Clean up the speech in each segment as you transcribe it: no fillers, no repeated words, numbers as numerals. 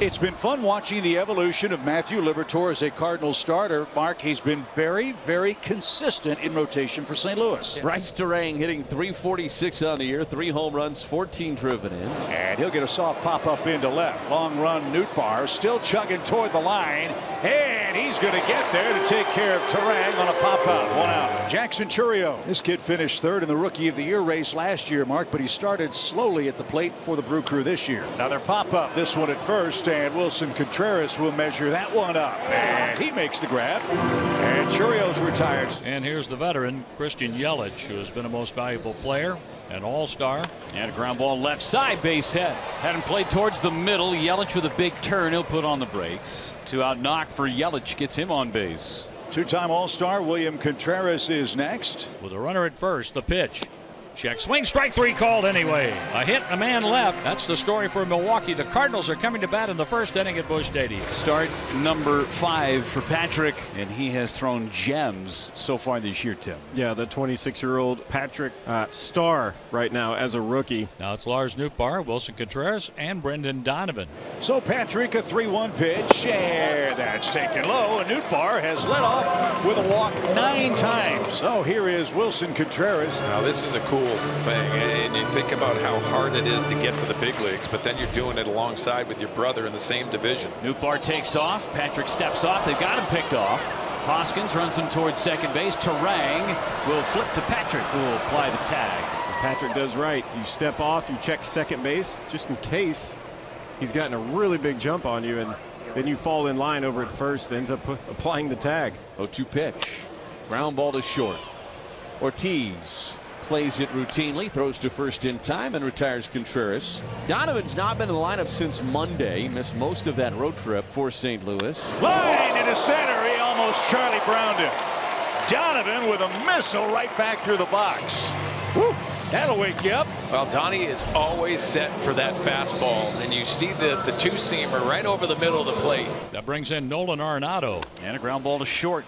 It's been fun watching the evolution of Matthew Liberatore as a Cardinals starter. Mark, he's been very, very consistent in rotation for St. Louis. Bryce Terang hitting .346 on the year, 3 home runs, 14 driven in. And he'll get a soft pop up into left. Long run, Nootbaar still chugging toward the line. And he's going to get there to take care of Terang on a pop out. 1 out. Jackson Chourio. This kid finished third in the Rookie of the Year race last year, Mark, but he started slowly at the plate for the Brew Crew this year. Another pop up. This one at first. And Wilson Contreras will measure that one up. And he makes the grab. And Chourio's retired. And here's the veteran, Christian Yelich, who has been a most valuable player, an all-star. And a ground ball left side, base hit. Had him played towards the middle. Yelich with a big turn. He'll put on the brakes. 2 out knock for Yelich gets him on base. Two-time All-Star William Contreras is next. With a runner at first, the pitch. Check swing, strike 3 called anyway. A hit, a man left. That's the story for Milwaukee. The Cardinals are coming to bat in the first inning at Busch Stadium. Start number 5 for Patrick, and he has thrown gems so far this year, Tim. Yeah, the 26-year-old Patrick, star right now as a rookie. Now it's Lars Nootbaar, Wilson Contreras, and Brendan Donovan. So Patrick, a 3-1 pitch, and that's taken low. And Nootbaar has led off with a walk 9 times. So here is Wilson Contreras. Now this is a cool thing, and you think about how hard it is to get to the big leagues, but then you're doing it alongside with your brother in the same division. Nootbaar takes off. Patrick steps off. They've got him picked off. Hoskins runs him towards second base. Terang will flip to Patrick, who will apply the tag. Patrick does right. You step off, you check second base just in case he's gotten a really big jump on you, and then you fall in line over at first, ends up applying the tag. 0-2 pitch. Ground ball to short. Ortiz plays it routinely, throws to first in time, and retires Contreras. Donovan's not been in the lineup since Monday. He missed most of that road trip for St. Louis. Line into center. He almost Charlie Browned him. Donovan with a missile right back through the box. Woo, that'll wake you up. Well, Donnie is always set for that fastball, and you see this, the 2-seamer right over the middle of the plate. That brings in Nolan Arenado. And a ground ball to short.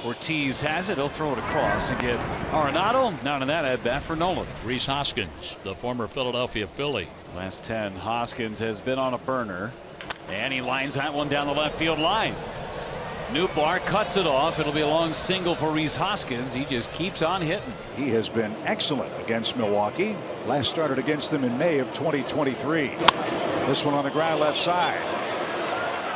Ortiz has it. He'll throw it across and get Arenado. Not in that at bat for Nolan. Rhys Hoskins, the former Philadelphia Philly. Last 10, Hoskins has been on a burner. And he lines that one down the left field line. Nootbaar cuts it off. It'll be a long single for Rhys Hoskins. He just keeps on hitting. He has been excellent against Milwaukee. Last started against them in May of 2023. This one on the ground left side.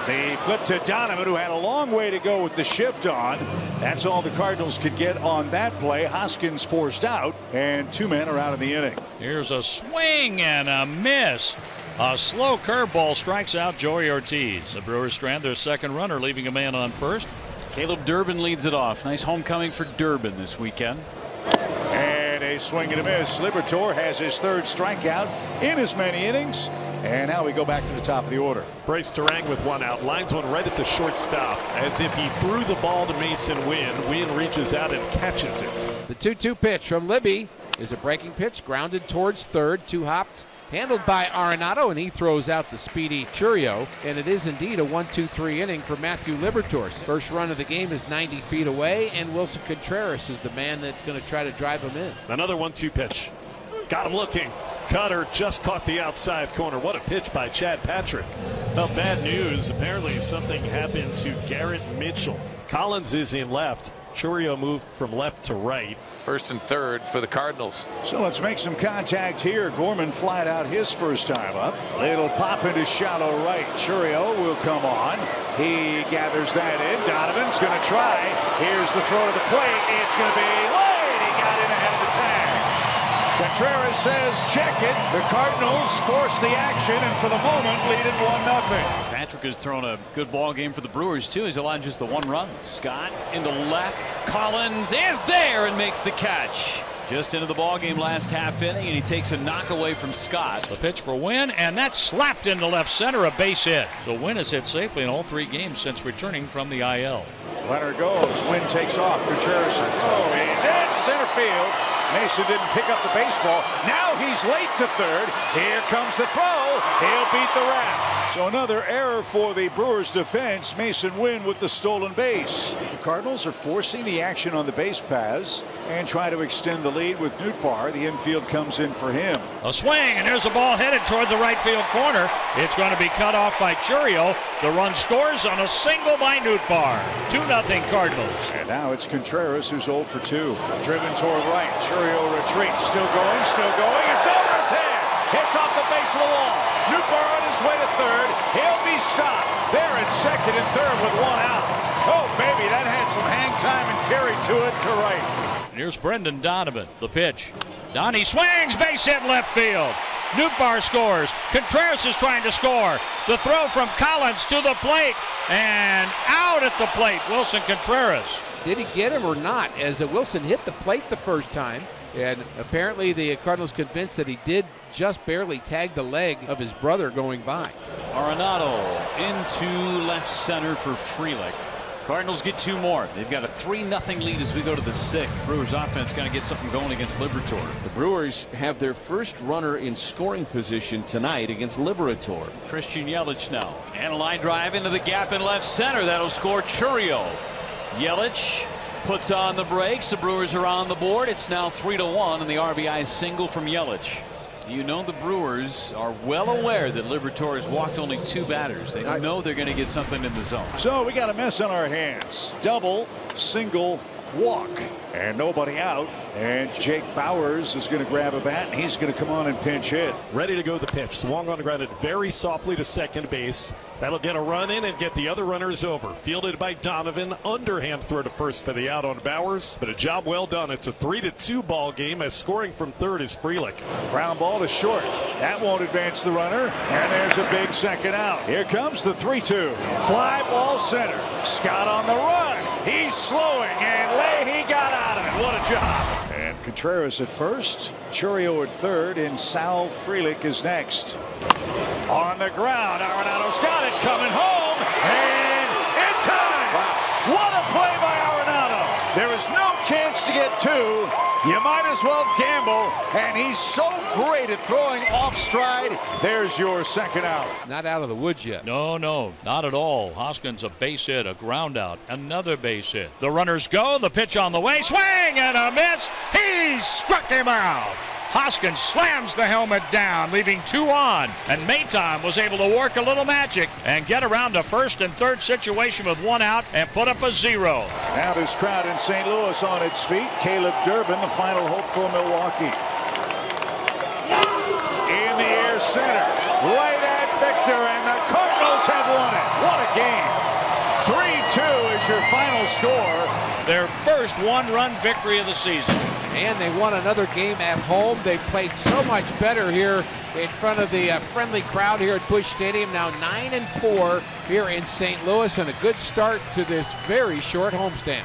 The flip to Donovan, who had a long way to go with the shift on. That's all the Cardinals could get on that play. Hoskins forced out, and 2 men are out of the inning. Here's a swing and a miss. A slow curveball strikes out Joey Ortiz. The Brewers strand their second runner, leaving a man on first. Caleb Durbin leads it off. Nice homecoming for Durbin this weekend. And a swing and a miss. Liberatore has his 3rd strikeout in as many innings. And now we go back to the top of the order. Bryce Terang with 1 out, lines one right at the shortstop, as if he threw the ball to Mason Wynn. Wynn reaches out and catches it. The 2-2 pitch from Libby is a breaking pitch, grounded towards third, 2-hopped, handled by Arenado, and he throws out the speedy Chourio. And it is indeed a 1-2-3 inning for Matthew Liberatore. First run of the game is 90 feet away, and Wilson Contreras is the man that's going to try to drive him in. Another 1-2 pitch. Got him looking. Cutter just caught the outside corner. What a pitch by Chad Patrick. Well, bad news. Apparently something happened to Garrett Mitchell. Collins is in left. Chourio moved from left to right. 1st and 3rd for the Cardinals. So let's make some contact here. Gorman flied out his first time up. Little pop into shallow right. Chourio will come on. He gathers that in. Donovan's going to try. Here's the throw to the plate. It's going to be late. He got in ahead of the tag. Contreras says check it. The Cardinals force the action and for the moment lead it 1-0. Patrick has thrown a good ball game for the Brewers too. He's allowed just the 1 run. Scott into left. Collins is there and makes the catch. Just into the ball game last half inning, and he takes a knock away from Scott. The pitch for Wynn, and that's slapped into left center, a base hit. So Wynn has hit safely in all 3 games since returning from the IL. Runner goes. Wynn takes off. Contreras' throw is in center field. Mason didn't pick up the baseball. Now he's late to third. Here comes the throw. He'll beat the wrap. So another error for the Brewers defense. Mason Wynn with the stolen base. The Cardinals are forcing the action on the base paths and try to extend the lead with Nootbaar. The infield comes in for him. A swing, and there's a ball headed toward the right field corner. It's going to be cut off by Churio. The run scores on a single by Nootbaar. 2-0 Cardinals. And now it's Contreras who's 0 for 2. Driven toward right. Churio retreats. Still going, still going. It's over his head. Hits off the base of the wall. Nootbaar on his way to third. He'll be stopped. There at second and third with 1 out. Oh, baby, that had some hang time and carried to it to right. And here's Brendan Donovan. The pitch. Donnie swings. Base hit left field. Nootbaar scores. Contreras is trying to score. The throw from Collins to the plate. And out at the plate, Wilson Contreras. Did he get him or not? As Wilson hit the plate the first time. And apparently the Cardinals convinced that he did just barely tag the leg of his brother going by. Arenado into left center for Frelick. Cardinals get 2 more. They've got a 3-0 lead as we go to the 6th. Brewers offense got to get something going against Liberatore. The Brewers have their first runner in scoring position tonight against Liberator. Christian Yelich now. And a line drive into the gap in left center. That'll score Churio. Yelich puts on the brakes. The Brewers are on the board. It's now 3-1 and the RBI single from Yelich. You know the Brewers are well aware that Liberatore has walked only 2 batters. They know they're going to get something in the zone. So we got a mess on our hands. Double, single, walk, and nobody out. And Jake Bauers is going to grab a bat, and he's going to come on and pinch hit. Ready to go the pitch. Swung on the ground it very softly to second base. That'll get a run in and get the other runners over. Fielded by Donovan. Underhand throw to first for the out on Bauers. But a job well done. It's a 3-2 ball game as scoring from third is Frelick. Ground ball to short. That won't advance the runner. And there's a big second out. Here comes the 3-2. Fly ball center. Scott on the run. He's slowing, and Leahy got out of it. What a job. And Contreras at first. Churio at third, and Sal Frelick is next. On the ground, Arenado's got it coming home, and in time. Wow. What a play by Arenado. There is no chance to get 2. You might as well gamble, and he's so great at throwing off stride. There's your second out. Not out of the woods yet. No, not at all. Hoskins a base hit, a ground out, another base hit. The runners go, the pitch on the way, swing and a miss. He struck him out. Hoskins slams the helmet down, leaving 2 on, and Maton was able to work a little magic and get around a first and third situation with 1 out and put up a 0. Now this crowd in St. Louis on its feet. Caleb Durbin, the final hope for Milwaukee. In the air center, right at Victor, and the Cardinals have won it. What a game. 3-2 is your final score. Their first 1-run victory of the season. And they won another game at home. They played so much better here in front of the friendly crowd here at Busch Stadium. Now 9-4 here in St. Louis, and a good start to this very short homestand.